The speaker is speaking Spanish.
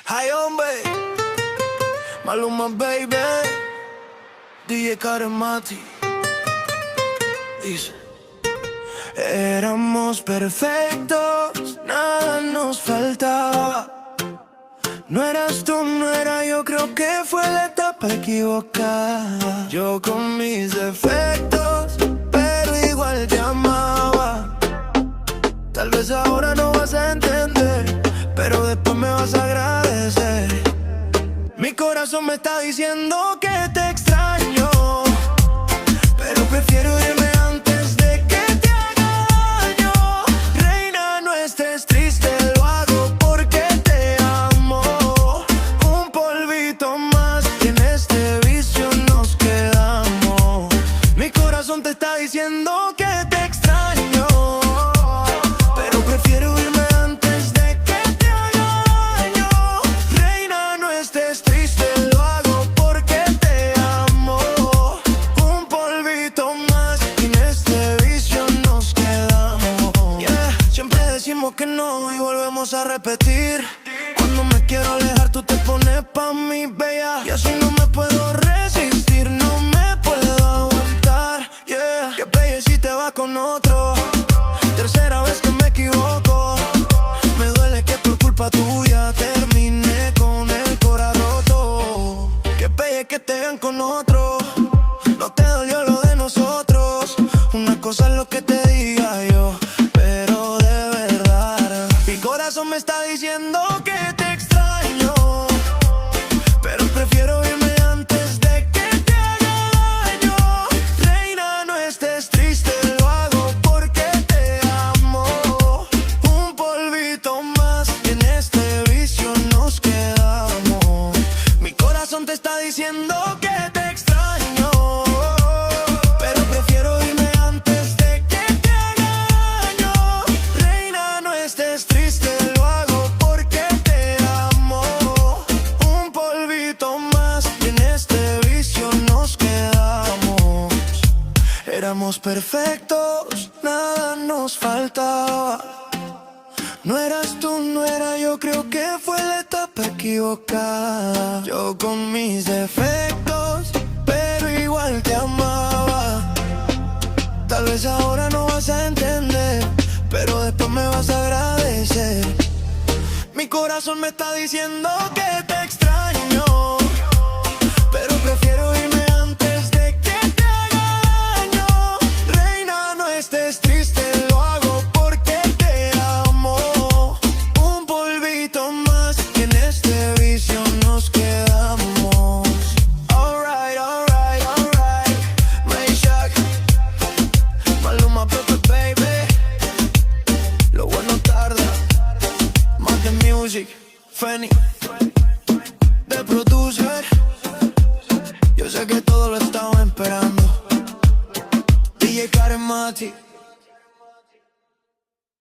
Ay, hombre, Maluma, baby, DJ Karemati. Dice: éramos perfectos, nada nos faltaba. No eras tú, no era yo, creo que fue la etapa equivocada. Yo con mis defectos, pero igual te amaba. Tal vez ahora no vas a entender, pero después me vas a agradecer. Mi corazón me está diciendo que te extraño, pero prefiero irme antes de que te haga daño. Reina, no estés triste, lo hago porque te amo. Un polvito más y en este vicio nos quedamos. Mi corazón te está diciendo que te extraño, pero prefiero irme antes de que te haga daño. Reina, no estés triste, lo hago porque te amo. Un polvito más y en este vicio nos quedamos. Siempre decimos que no y volvemos a repetir. Cuando me quiero alejar tú te pones pa' mí, bella, y así no me puedo resistir, no me puedo aguantar. Que pelle si te vas con otro. Tercera vez que me equivoco. Me duele que por culpa tuya terminé con el corazón roto. Que pelle que te vean con otro. No te dolió lo de nosotros. Una cosa es lo que te diga yo, pero de verdad mi corazón me está diciendo que te extraño, pero prefiero irme antes de que te haga daño. Reina, no estés triste, lo hago porque te amo. Un polvito más y en este vicio nos quedamos. Mi corazón te está diciendo que te extraño, pero prefiero irme antes de que te haga daño. Reina, no estés triste, lo hago porque te amo. Un polvito más y en este vicio nos quedamos. Éramos perfectos, nada nos faltaba. No eras tú, no era yo, creo que fue la etapa equivocada. Yo con mis defectos, pero igual te amaba. Tal vez ahora no vas a entender, pero después me vas a agradecer. Mi corazón me está diciendo que te extraño, pero prefiero irme antes de que te haga daño. Reina, no estés triste, lo hago porque te amo. Un polvito más y en este vicio nos quedamos. Alright, alright, alright. Mayshak, Maluma, Pepe, baby. Lo bueno tarda. Más de music, Fanny, de producer. Yo sé que todo lo estaban esperando. DJ Karemati.